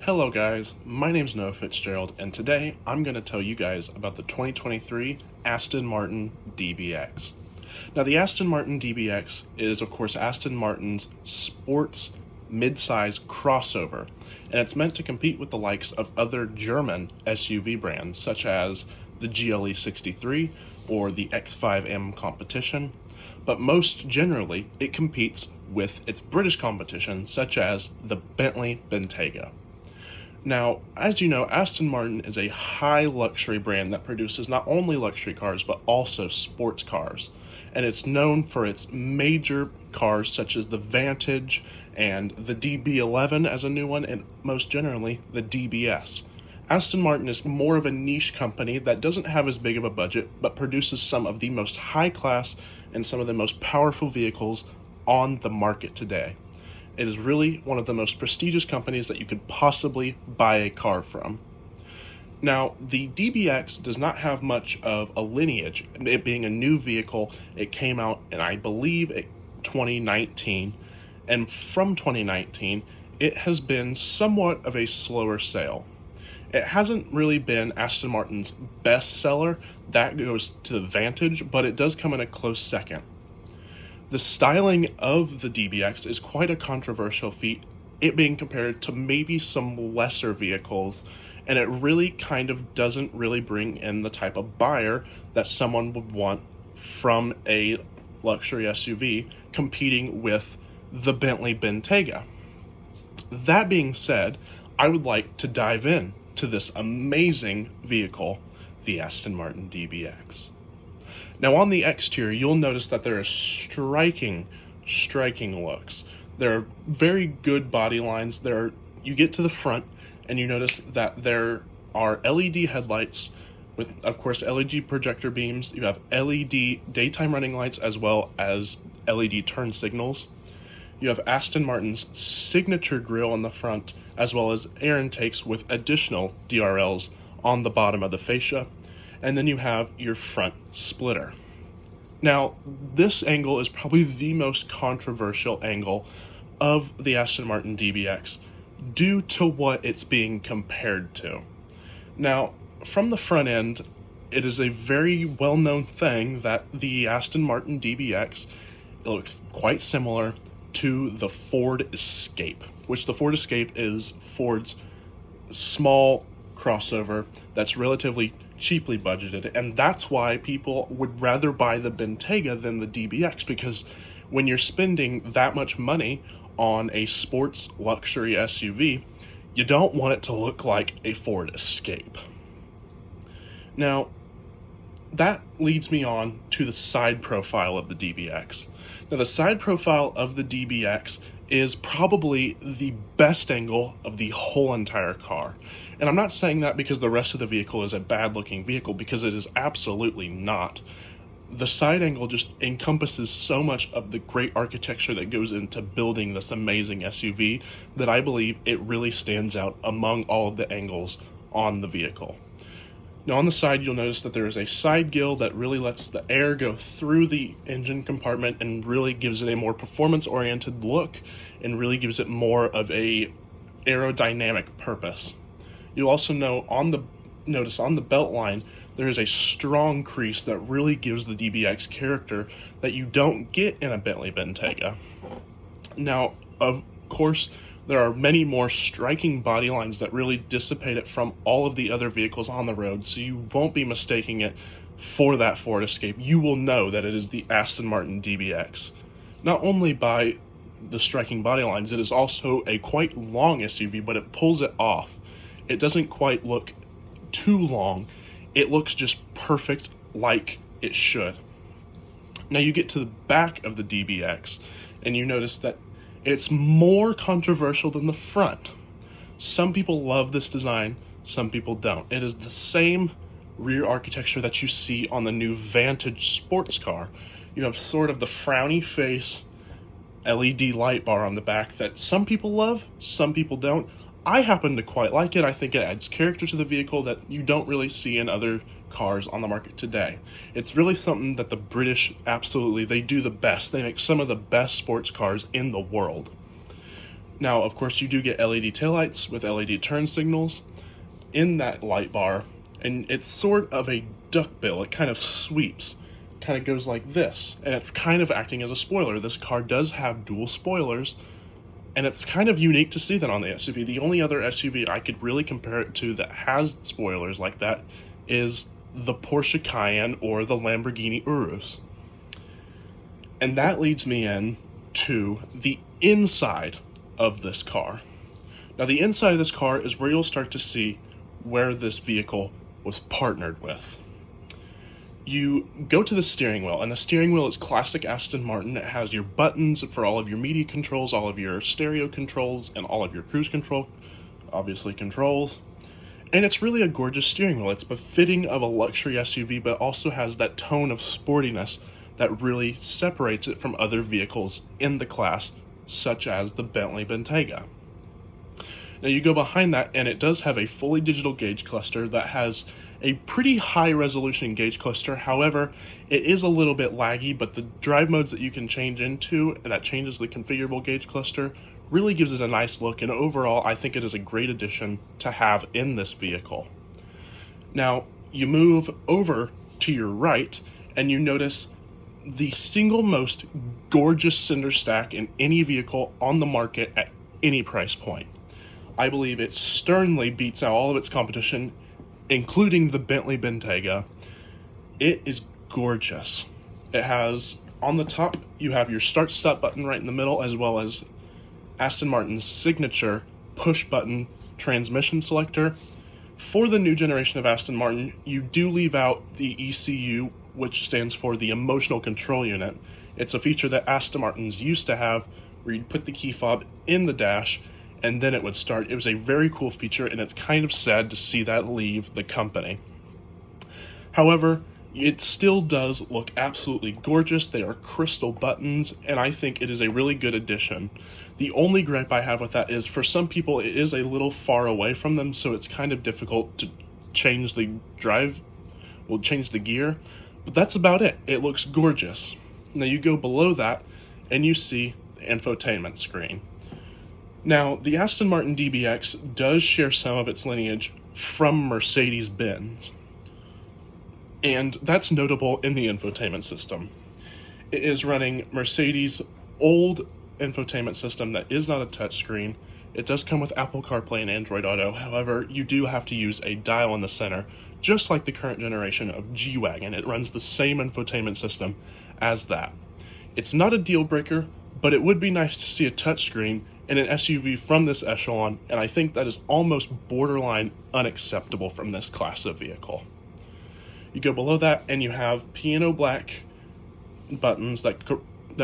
Hello guys, my name's Noah Fitzgerald, and today I'm going to tell you guys about the 2023 Aston Martin DBX. Now the Aston Martin DBX is of course Aston Martin's sports mid-size crossover, and it's meant to compete with the likes of other German SUV brands such as the GLE 63 or the X5M competition, but most generally it competes with its British competition such as the Bentley Bentayga. Now, as you know, Aston Martin is a high luxury brand that produces not only luxury cars, but also sports cars. And it's known for its major cars such as the Vantage and the DB11 as a new one, and most generally, the DBS. Aston Martin is more of a niche company that doesn't have as big of a budget, but produces some of the most high-class and some of the most powerful vehicles on the market today. It is really one of the most prestigious companies that you could possibly buy a car from. Now, the DBX does not have much of a lineage. It being a new vehicle, it came out in, I believe, 2019. And from 2019, it has been somewhat of a slower sale. It hasn't really been Aston Martin's best seller. That goes to the Vantage, but it does come in a close second. The styling of the DBX is quite a controversial feat, it being compared to maybe some lesser vehicles, and it really kind of doesn't really bring in the type of buyer that someone would want from a luxury SUV competing with the Bentley Bentayga. That being said, I would like to dive in to this amazing vehicle, the Aston Martin DBX. Now on the exterior, you'll notice that there are striking looks. There are very good body lines. You get to the front and you notice that there are LED headlights with, of course, LED projector beams. You have LED daytime running lights as well as LED turn signals. You have Aston Martin's signature grille on the front as well as air intakes with additional DRLs on the bottom of the fascia. And then you have your front splitter. Now, this angle is probably the most controversial angle of the Aston Martin DBX due to what it's being compared to. Now, from the front end, it is a very well-known thing that the Aston Martin DBX looks quite similar to the Ford Escape, which the Ford Escape is Ford's small crossover that's relatively cheaply budgeted, and that's why people would rather buy the Bentayga than the DBX, because when you're spending that much money on a sports luxury SUV, you don't want it to look like a Ford Escape. Now, that leads me on to the side profile of the DBX. Now, the side profile of the DBX is probably the best angle of the whole entire car. And I'm not saying that because the rest of the vehicle is a bad looking vehicle, because it is absolutely not. The side angle just encompasses so much of the great architecture that goes into building this amazing SUV that I believe it really stands out among all of the angles on the vehicle. Now on the side, you'll notice that there is a side gill that really lets the air go through the engine compartment and really gives it a more performance-oriented look and really gives it more of a aerodynamic purpose. You'll also notice on the belt line, there is a strong crease that really gives the DBX character that you don't get in a Bentley Bentayga. Now, of course, there are many more striking body lines that really dissipate it from all of the other vehicles on the road, so you won't be mistaking it for that Ford Escape. You will know that it is the Aston Martin DBX. Not only by the striking body lines, it is also a quite long SUV, but it pulls it off. It doesn't quite look too long. It looks just perfect like it should. Now you get to the back of the DBX, and you notice that it's more controversial than the front. Some people love this design, some people don't. It is the same rear architecture that you see on the new Vantage sports car. You have sort of the frowny face LED light bar on the back that some people love, some people don't. I happen to quite like it. I think it adds character to the vehicle that you don't really see in other cars on the market today. It's really something that the British, absolutely, they do the best. They make some of the best sports cars in the world. Now, of course, you do get LED taillights with LED turn signals in that light bar, and it's sort of a duckbill. It kind of sweeps, kind of goes like this, and it's kind of acting as a spoiler. This car does have dual spoilers, and it's kind of unique to see that on the SUV. The only other SUV I could really compare it to that has spoilers like that is the Porsche Cayenne or the Lamborghini Urus. And that leads me in to the inside of this car. Now, the inside of this car is where you'll start to see where this vehicle was partnered with. You go to the steering wheel, and the steering wheel is classic Aston Martin. It has your buttons for all of your media controls, all of your stereo controls, and all of your cruise control, obviously, controls. And it's really a gorgeous steering wheel. It's befitting of a luxury SUV, but also has that tone of sportiness that really separates it from other vehicles in the class, such as the Bentley Bentayga. Now you go behind that, and it does have a fully digital gauge cluster that has a pretty high resolution gauge cluster. However, it is a little bit laggy, but the drive modes that you can change into, and that changes the configurable gauge cluster, really gives it a nice look, and overall I think it is a great addition to have in this vehicle. Now you move over to your right, and you notice the single most gorgeous cinder stack in any vehicle on the market at any price point. I believe it sternly beats out all of its competition, including the Bentley Bentayga. It is gorgeous. It has, on the top, you have your start-stop button right in the middle, as well as Aston Martin's signature push-button transmission selector. For the new generation of Aston Martin, you do leave out the ECU, which stands for the Emotional Control Unit. It's a feature that Aston Martins used to have, where you'd put the key fob in the dash, and then it would start. It was a very cool feature, and it's kind of sad to see that leave the company. However, it still does look absolutely gorgeous. They are crystal buttons, and I think it is a really good addition. The only gripe I have with that is, for some people, it is a little far away from them, so it's kind of difficult to change the change the gear, but that's about it. It looks gorgeous. Now you go below that, and you see the infotainment screen. Now, the Aston Martin DBX does share some of its lineage from Mercedes-Benz, and that's notable in the infotainment system. It is running Mercedes' old infotainment system that is not a touchscreen. It does come with Apple CarPlay and Android Auto. However, you do have to use a dial in the center, just like the current generation of G-Wagon. It runs the same infotainment system as that. It's not a deal breaker, but it would be nice to see a touchscreen in an SUV from this echelon, and I think that is almost borderline unacceptable from this class of vehicle. You go below that, and you have piano black buttons that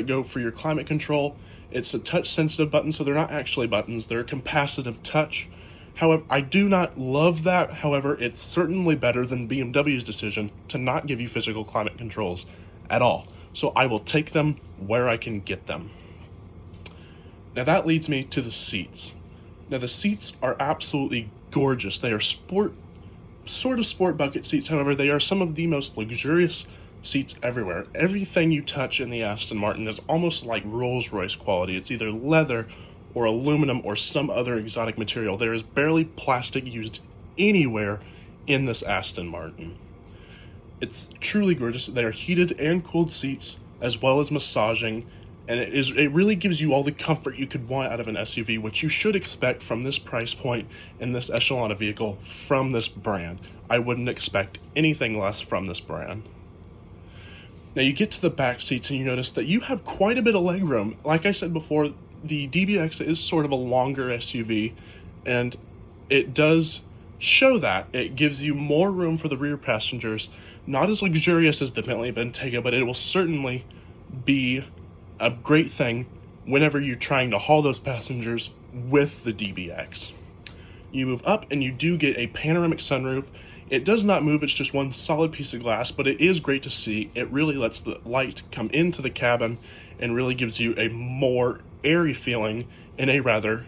go for your climate control. It's a touch-sensitive button, so they're not actually buttons. They're capacitive touch. However, I do not love that. However, it's certainly better than BMW's decision to not give you physical climate controls at all. So I will take them where I can get them. Now that leads me to the seats. Now the seats are absolutely gorgeous. They are sort of sport bucket seats. However, they are some of the most luxurious seats everywhere. Everything you touch in the Aston Martin is almost like Rolls-Royce quality. It's either leather or aluminum or some other exotic material. There is barely plastic used anywhere in this Aston Martin. It's truly gorgeous. They are heated and cooled seats, as well as massaging, and it really gives you all the comfort you could want out of an SUV, which you should expect from this price point and this echelon of vehicle from this brand. I wouldn't expect anything less from this brand. Now you get to the back seats and you notice that you have quite a bit of legroom. Like I said before, the DBX is sort of a longer SUV, and it does show that. It gives you more room for the rear passengers. Not as luxurious as the Bentley Bentayga, but it will certainly be a great thing whenever you're trying to haul those passengers with the DBX. You move up and you do get a panoramic sunroof. It does not move, it's just one solid piece of glass, but it is great to see. It really lets the light come into the cabin and really gives you a more airy feeling in a rather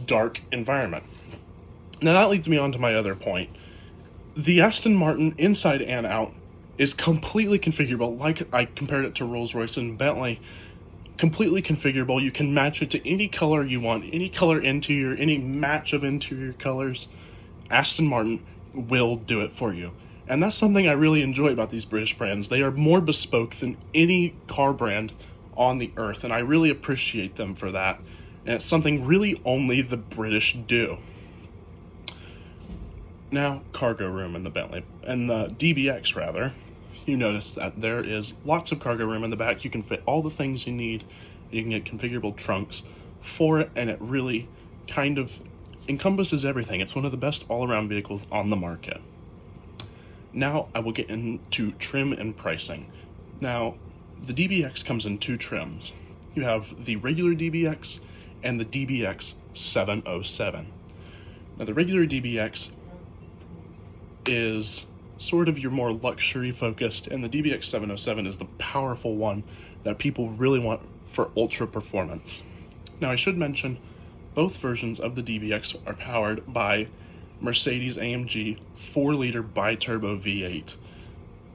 dark environment. Now that leads me on to my other point. The Aston Martin inside and out is completely configurable, like I compared it to Rolls-Royce and Bentley. completely configurable. You can match it to any color you want, any color interior, any match of interior colors. Aston Martin will do it for you. And that's something I really enjoy about these British brands. They are more bespoke than any car brand on the earth, and I really appreciate them for that. And it's something really only the British do. Now, cargo room in the Bentley, and the DBX rather. You notice that there is lots of cargo room in the back. You can fit all the things you need. You can get configurable trunks for it, and it really kind of encompasses everything. It's one of the best all-around vehicles on the market. Now I will get into trim and pricing. Now, the DBX comes in two trims. You have the regular DBX and the DBX 707. Now, the regular DBX is sort of your more luxury focused, and the DBX 707 is the powerful one that people really want for ultra performance. Now, I should mention both versions of the DBX are powered by Mercedes-AMG 4-liter bi-turbo V8,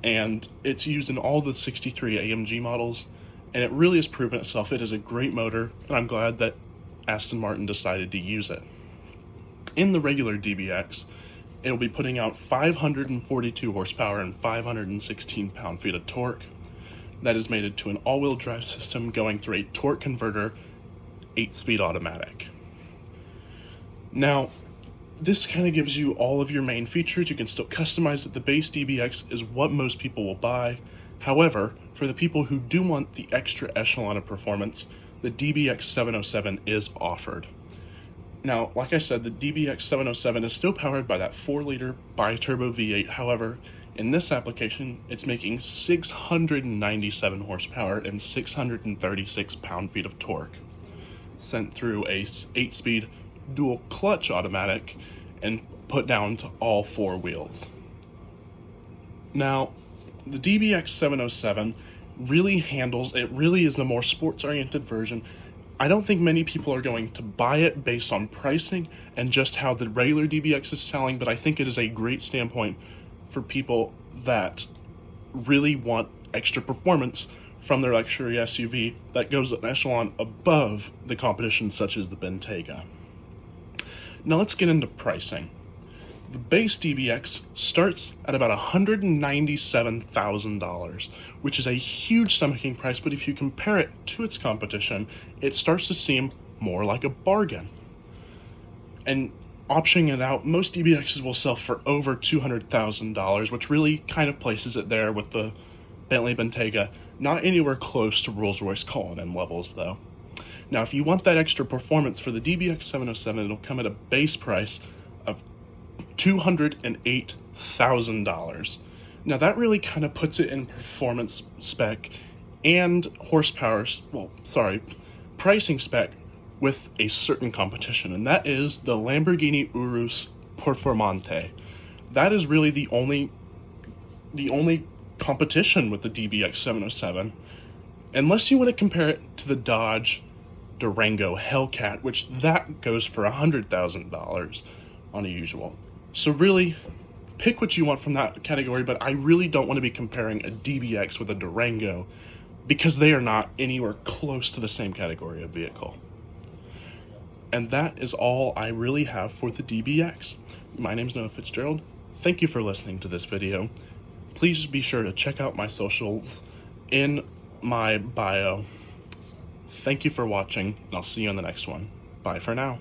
and it's used in all the 63 AMG models, and it really has proven itself. It is a great motor, and I'm glad that Aston Martin decided to use it. In the regular DBX, it'll be putting out 542 horsepower and 516 pound-feet of torque. That is mated to an all-wheel drive system going through a torque converter 8-speed automatic. Now, this kind of gives you all of your main features. You can still customize it. The base DBX is what most people will buy. However, for the people who do want the extra echelon of performance, the DBX 707 is offered. Now, like I said, the DBX 707 is still powered by that 4-liter bi-turbo V8. However, in this application, it's making 697 horsepower and 636 pound-feet of torque, sent through a 8-speed dual clutch automatic and put down to all 4 wheels. Now, the DBX 707 really is the more sports-oriented version. I don't think many people are going to buy it based on pricing and just how the regular DBX is selling, but I think it is a great standpoint for people that really want extra performance from their luxury SUV that goes an echelon above the competition such as the Bentayga. Now let's get into pricing. The base DBX starts at about $197,000, which is a huge stomaching price, but if you compare it to its competition, it starts to seem more like a bargain. And optioning it out, most DBXs will sell for over $200,000, which really kind of places it there with the Bentley Bentayga, not anywhere close to Rolls-Royce Cullinan levels though. Now, if you want that extra performance for the DBX 707, it'll come at a base price of $208,000. Now, that really kind of puts it in performance spec and pricing spec with a certain competition, and that is the Lamborghini Urus Performante. That is really the only competition with the DBX 707, unless you want to compare it to the Dodge Durango Hellcat, which that goes for $100,000 on a usual. So really, pick what you want from that category, but I really don't want to be comparing a DBX with a Durango because they are not anywhere close to the same category of vehicle. And that is all I really have for the DBX. My name's Noah Fitzgerald. Thank you for listening to this video. Please be sure to check out my socials in my bio. Thank you for watching, and I'll see you in the next one. Bye for now.